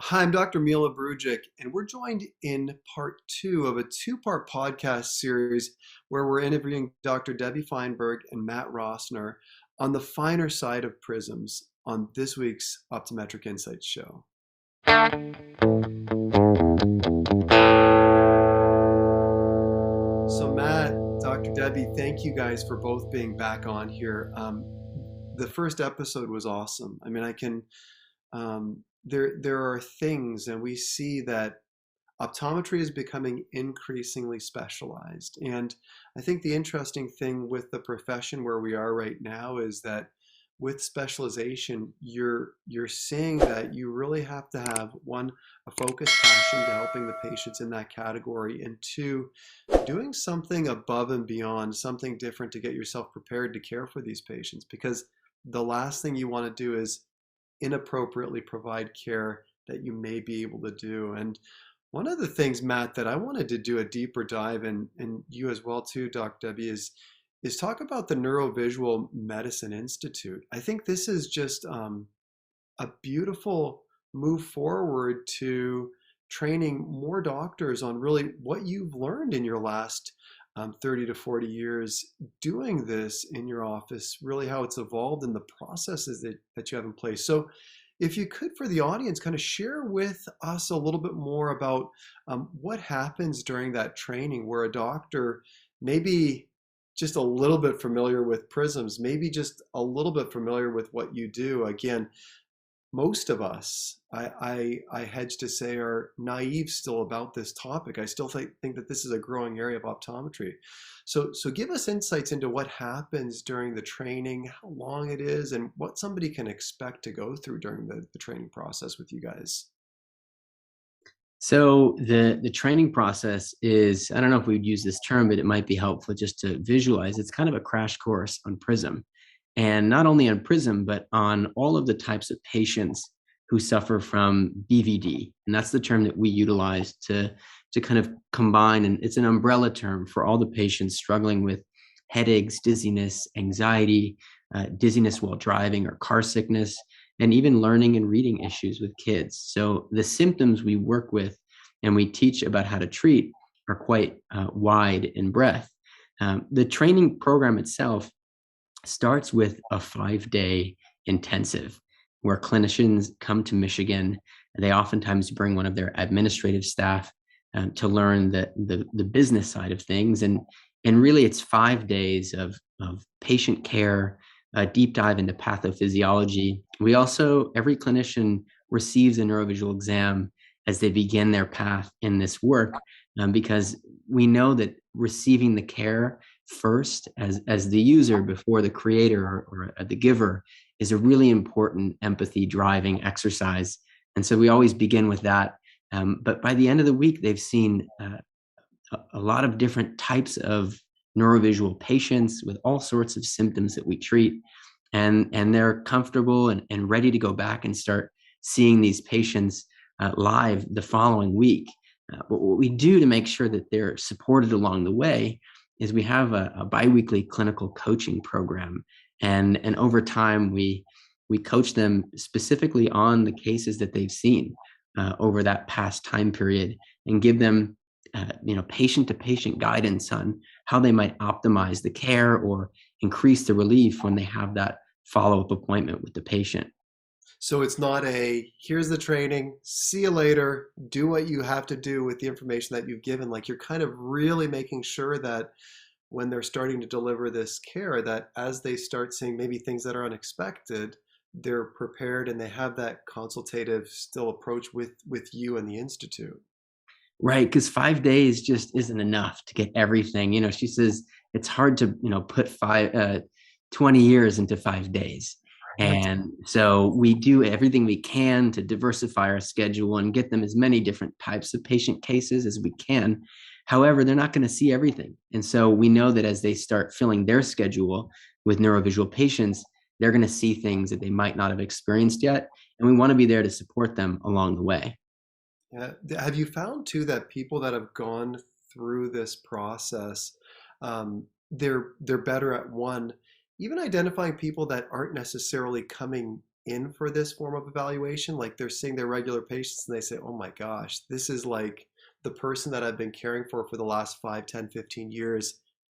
Hi, I'm Dr. Mila Brujic, and we're joined in part two of a two-part podcast series where we're interviewing Dr. Debby Feinberg and Matt Rosner on the finer side of prisms on this week's Optometric Insights show. So Matt, Dr. Debby, thank you guys for both being back on here. The first episode was awesome. I mean, there are things, and we see that optometry is becoming increasingly specialized. And I think the interesting thing with the profession where we are right now is that with specialization, you're seeing that you really have to have one, a focused passion to helping the patients in that category, and two, doing something above and beyond, something different to get yourself prepared to care for these patients. Because the last thing you want to do is inappropriately provide care that you may be able to do. And one of the things, Matt, that I wanted to do a deeper dive in, and you as well too, Doc Debbie, is talk about the Neuro Visual Medicine Institute. I think this is just a beautiful move forward to training more doctors on really what you've learned in your last 30 to 40 years doing this in your office, really how it's evolved and the processes that you have in place. So if you could, for the audience, kind of share with us a little bit more about what happens during that training where a doctor maybe just a little bit familiar with prisms, maybe just a little bit familiar with what you do. Again, most of us, I hedge to say, are naive still about this topic. I still think that this is a growing area of optometry. So give us insights into what happens during the training, how long it is, and what somebody can expect to go through during the training process with you guys. So the training process is, I don't know if we would use this term, but it might be helpful just to visualize. It's kind of a crash course on Prism. And not only on Prism, but on all of the types of patients who suffer from BVD. And that's the term that we utilize to kind of combine, and it's an umbrella term for all the patients struggling with headaches, dizziness, anxiety, dizziness while driving or car sickness, and even learning and reading issues with kids. So the symptoms we work with and we teach about how to treat are quite wide in breadth. The training program itself starts with a 5-day intensive where clinicians come to Michigan. They oftentimes bring one of their administrative staff to learn the business side of things. And really it's 5 days of patient care, a deep dive into pathophysiology. We also, every clinician receives a neurovisual exam as they begin their path in this work, because we know that receiving the care first as the user before the creator or the giver is a really important empathy driving exercise. And so we always begin with that. But by the end of the week, they've seen a lot of different types of neurovisual patients with all sorts of symptoms that we treat. And they're comfortable and ready to go back and start seeing these patients live the following week. But what we do to make sure that they're supported along the way is we have a biweekly clinical coaching program. And over time, we coach them specifically on the cases that they've seen over that past time period and give them patient-to-patient guidance on how they might optimize the care or increase the relief when they have that follow-up appointment with the patient. So it's not here's the training, see you later, do what you have to do with the information that you've given. Like, you're kind of really making sure that when they're starting to deliver this care, that as they start seeing maybe things that are unexpected, they're prepared and they have that consultative still approach with you and the Institute. Right, because 5 days just isn't enough to get everything. She says it's hard to, put 20 years into 5 days. And so we do everything we can to diversify our schedule and get them as many different types of patient cases as we can. However, they're not going to see everything. And so we know that as they start filling their schedule with neurovisual patients, they're going to see things that they might not have experienced yet. And we want to be there to support them along the way. Yeah. Have you found too that people that have gone through this process, they're better at one, even identifying people that aren't necessarily coming in for this form of evaluation. Like they're seeing their regular patients and they say, oh my gosh, this is like the person that I've been caring for the last 5, 10, 15 years.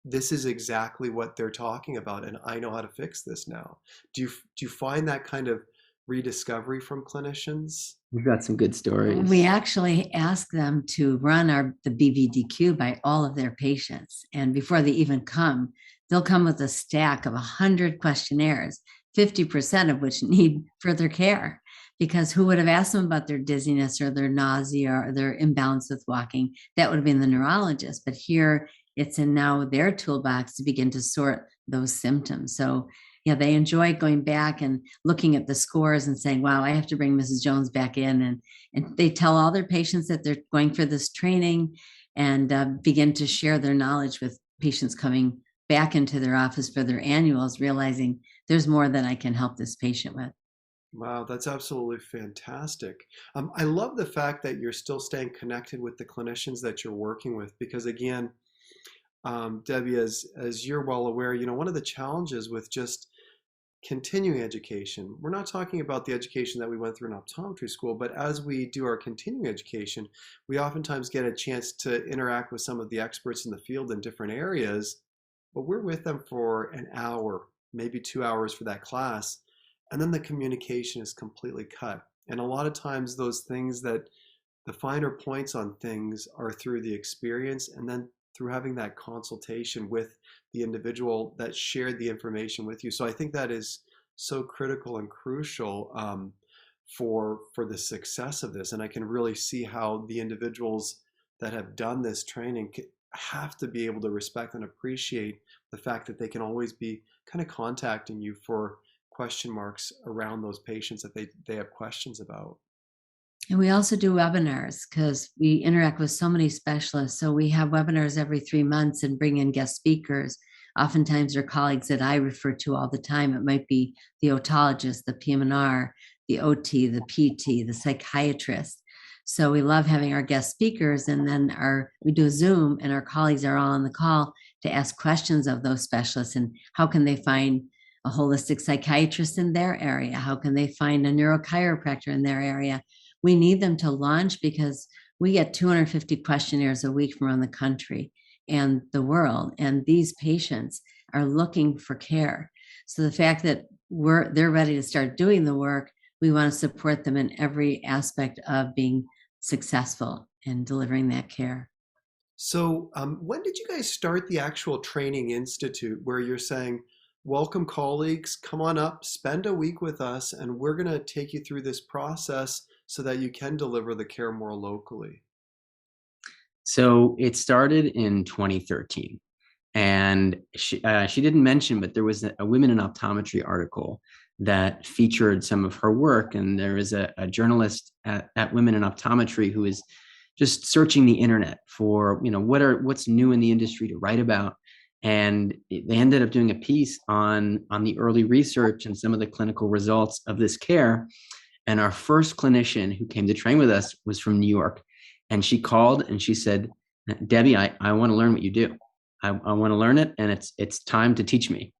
This is exactly what they're talking about, and I know how to fix this now. Do you find that kind of rediscovery from clinicians? We've got some good stories. We actually ask them to run the BVDQ by all of their patients. And before they even come, they'll come with a stack of 100 questionnaires, 50% of which need further care. Because who would have asked them about their dizziness or their nausea or their imbalance with walking? That would have been the neurologist. But here it's in now their toolbox to begin to sort those symptoms. So yeah, they enjoy going back and looking at the scores and saying, wow, I have to bring Mrs. Jones back in. And they tell all their patients that they're going for this training and begin to share their knowledge with patients coming back into their office for their annuals, realizing there's more that I can help this patient with. Wow, that's absolutely fantastic. I love the fact that you're still staying connected with the clinicians that you're working with, because again, Debbie, as you're well aware, one of the challenges with just continuing education, we're not talking about the education that we went through in optometry school, but as we do our continuing education, we oftentimes get a chance to interact with some of the experts in the field in different areas, but we're with them for an hour, maybe 2 hours for that class, and then the communication is completely cut. And a lot of times those things that the finer points on things are through the experience and then through having that consultation with the individual that shared the information with you. So I think that is so critical and crucial for the success of this. And I can really see how the individuals that have done this training have to be able to respect and appreciate the fact that they can always be kind of contacting you for question marks around those patients that they have questions about. And we also do webinars because we interact with so many specialists. So we have webinars every 3 months and bring in guest speakers. Oftentimes they're colleagues that I refer to all the time. It might be the otologist, the PM&R, the OT, the PT, the psychiatrist. So we love having our guest speakers, and then we do a Zoom and our colleagues are all on the call to ask questions of those specialists and how can they find a holistic psychiatrist in their area? How can they find a neurochiropractor in their area? We need them to launch because we get 250 questionnaires a week from around the country and the world, and these patients are looking for care. So the fact that they're ready to start doing the work, we want to support them in every aspect of being successful in delivering that care. So when did you guys start the actual training institute where you're saying, welcome colleagues, come on up, spend a week with us, and we're going to take you through this process so that you can deliver the care more locally? So it started in 2013. And she didn't mention, but there was a Women in Optometry article that featured some of her work. And there is a journalist at Women in Optometry who is just searching the internet for, what's new in the industry to write about. And they ended up doing a piece on the early research and some of the clinical results of this care. And our first clinician who came to train with us was from New York. And she called and she said, Debbie, I want to learn what you do. I want to learn it, and it's time to teach me.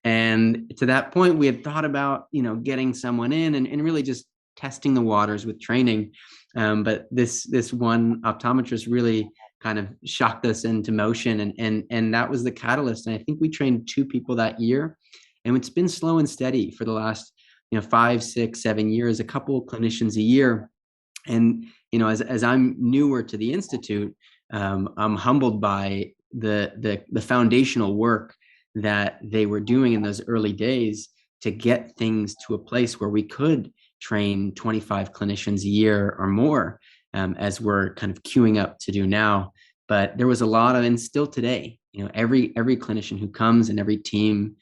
And to that point, we had thought about, getting someone in and really just testing the waters with training. But this one optometrist really kind of shocked us into motion, and that was the catalyst. And I think we trained 2 people that year, and it's been slow and steady for the last 5, 6, 7 years, a couple of clinicians a year. And as I'm newer to the institute, I'm humbled by the foundational work that they were doing in those early days to get things to a place where we could train 25 clinicians a year or more, as we're kind of queuing up to do now. But there was a lot of, and still today, every clinician who comes and every team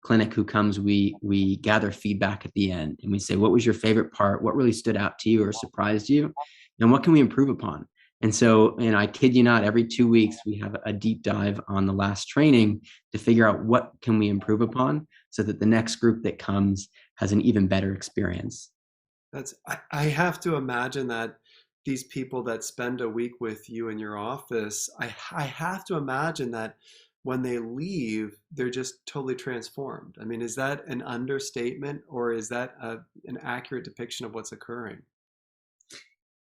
clinic who comes, we gather feedback at the end and we say, what was your favorite part? What really stood out to you or surprised you? And what can we improve upon? And so, I kid you not, every 2 weeks, we have a deep dive on the last training to figure out what can we improve upon so that the next group that comes has an even better experience. I have to imagine that these people that spend a week with you in your office, I have to imagine that when they leave, they're just totally transformed. I mean, is that an understatement, or is that an accurate depiction of what's occurring?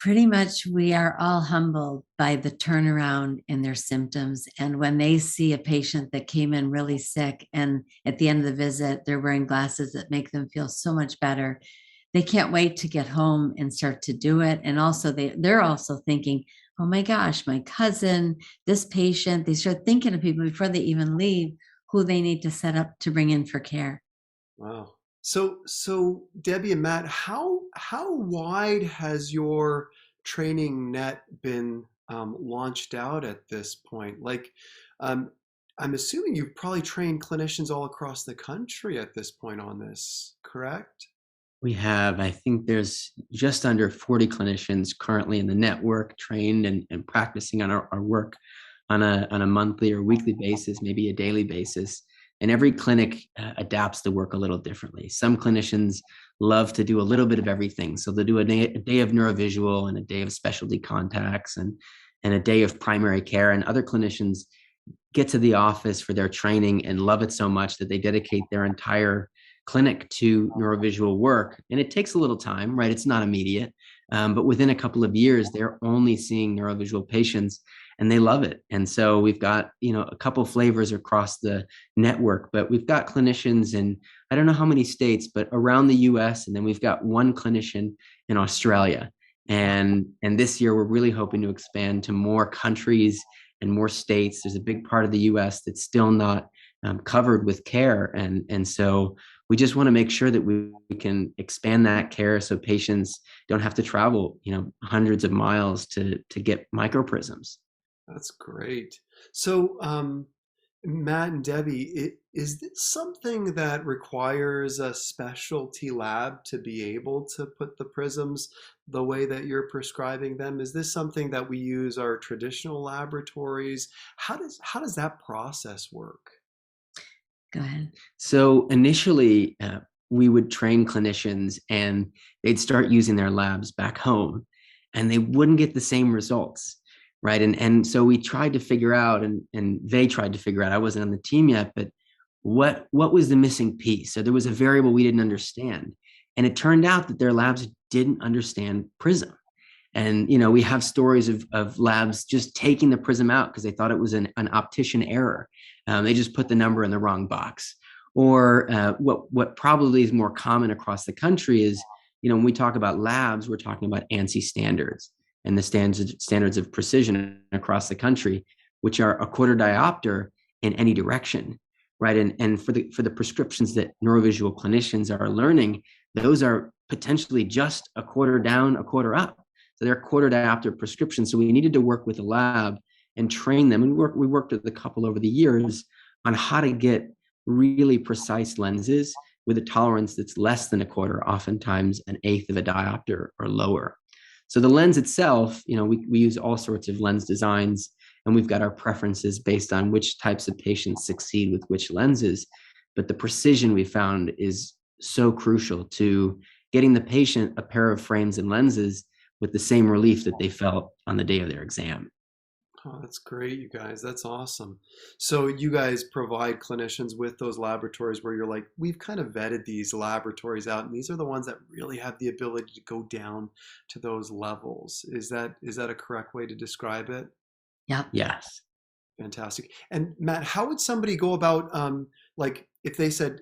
Pretty much, we are all humbled by the turnaround in their symptoms. And when they see a patient that came in really sick, and at the end of the visit, they're wearing glasses that make them feel so much better, they can't wait to get home and start to do it. And also, they're also thinking, oh my gosh, my cousin, this patient, they start thinking of people before they even leave who they need to set up to bring in for care. Wow. So Debbie and Matt, how wide has your training net been launched out at this point? Like, um, I'm assuming you've probably trained clinicians all across the country at this point on this, correct? We have, I think there's just under 40 clinicians currently in the network trained and practicing on our work on a monthly or weekly basis, maybe a daily basis. And every clinic adapts the work a little differently. Some clinicians love to do a little bit of everything. So they'll do a day of neurovisual and a day of specialty contacts and a day of primary care. And other clinicians get to the office for their training and love it so much that they dedicate their entire clinic to neurovisual work. And it takes a little time, right? It's not immediate. But within a couple of years, they're only seeing neurovisual patients and they love it. And so we've got, a couple flavors across the network, but we've got clinicians in, I don't know how many states, but around the US. And then we've got one clinician in Australia. And this year, we're really hoping to expand to more countries and more states. There's a big part of the US that's still not covered with care. And so we just want to make sure that we can expand that care so patients don't have to travel, hundreds of miles to get microprisms. That's great. So, Matt and Debbie, is this something that requires a specialty lab to be able to put the prisms the way that you're prescribing them? Is this something that we use our traditional laboratories? How does that process work? Go ahead. So initially, we would train clinicians and they'd start using their labs back home and they wouldn't get the same results. Right. And so we tried to figure out and they tried to figure out, I wasn't on the team yet, but what was the missing piece? So there was a variable we didn't understand. And it turned out that their labs didn't understand Prism. And, we have stories of labs just taking the Prism out because they thought it was an optician error. They just put the number in the wrong box. Or what probably is more common across the country is, when we talk about labs, we're talking about ANSI standards and the standards of precision across the country, which are a quarter diopter in any direction, right? And for the prescriptions that neurovisual clinicians are learning, those are potentially just a quarter down, a quarter up. So they're quarter diopter prescriptions. So we needed to work with a lab and train them. And we worked with a couple over the years on how to get really precise lenses with a tolerance that's less than a quarter, oftentimes an eighth of a diopter or lower. So the lens itself, we use all sorts of lens designs, and we've got our preferences based on which types of patients succeed with which lenses. But the precision we found is so crucial to getting the patient a pair of frames and lenses with the same relief that they felt on the day of their exam. Oh, that's great, you guys. That's awesome. So you guys provide clinicians with those laboratories where you're like, we've kind of vetted these laboratories out, and these are the ones that really have the ability to go down to those levels. Is that a correct way to describe it? Yep. Yes. Fantastic. And Matt, how would somebody go about, like, if they said,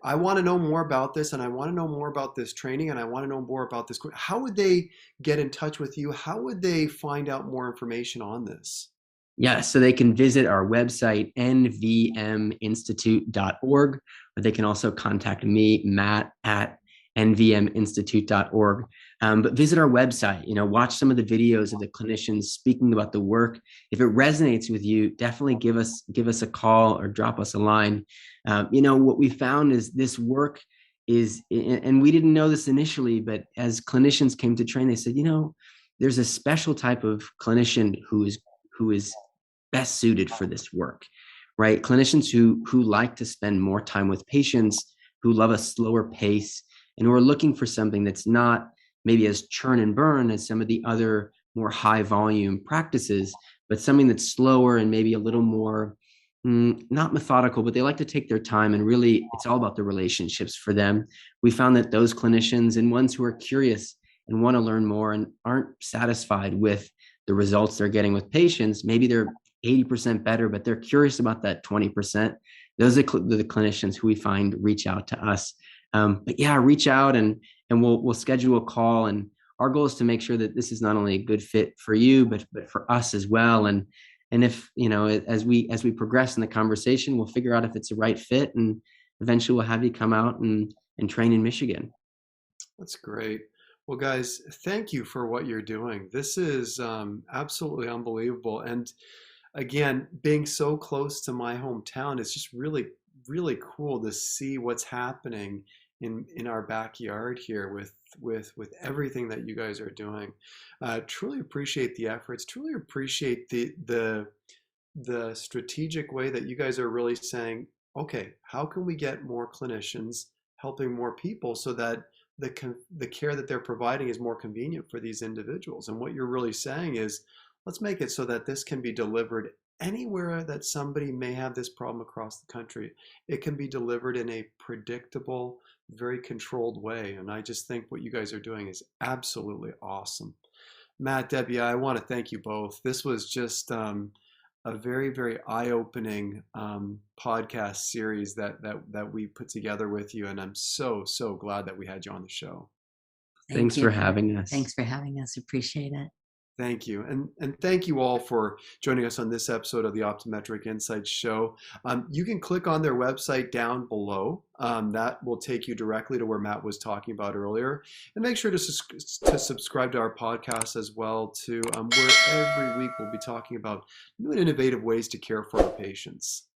I want to know more about this, and I want to know more about this training, and I want to know more about this, how would they get in touch with you? How would they find out more information on this? Yeah, so they can visit our website, nvminstitute.org, or they can also contact me, Matt, at nvminstitute.org. But visit our website, watch some of the videos of the clinicians speaking about the work. If it resonates with you, definitely give us a call or drop us a line. What we found is this work is, and we didn't know this initially, but as clinicians came to train, they said, there's a special type of clinician who is best suited for this work, right? Clinicians who like to spend more time with patients, who love a slower pace, and who are looking for something that's not maybe as churn and burn as some of the other more high volume practices, but something that's slower and maybe a little more not methodical, but they like to take their time, and really it's all about the relationships for them. We found that those clinicians and ones who are curious and want to learn more and aren't satisfied with the results they're getting with patients, maybe they're 80% better, but they're curious about that 20%. Those are the clinicians who we find reach out to us. But yeah, reach out and we'll schedule a call. And our goal is to make sure that this is not only a good fit for you, but for us as well. And if, as we progress in the conversation, we'll figure out if it's the right fit, and eventually we'll have you come out and train in Michigan. That's great. Well, guys, thank you for what you're doing. This is absolutely unbelievable. And again, being so close to my hometown, it's just really, really cool to see what's happening in our backyard here with everything that you guys are doing. Truly appreciate the efforts. Truly appreciate the strategic way that you guys are really saying, okay, how can we get more clinicians helping more people so that the care that they're providing is more convenient for these individuals? And what you're really saying is, let's make it so that this can be delivered anywhere that somebody may have this problem across the country. It can be delivered in a predictable, very controlled way. And I just think what you guys are doing is absolutely awesome. Matt, Debbie, I want to thank you both. This was just a very, very eye-opening podcast series that we put together with you. And I'm so, so glad that we had you on the show. Thanks for having us. Thanks for having us. Appreciate it. Thank you. And thank you all for joining us on this episode of the Optometric Insights Show. You can click on their website down below. That will take you directly to where Matt was talking about earlier. And make sure to subscribe to our podcast as well, too, where every week we'll be talking about new and innovative ways to care for our patients.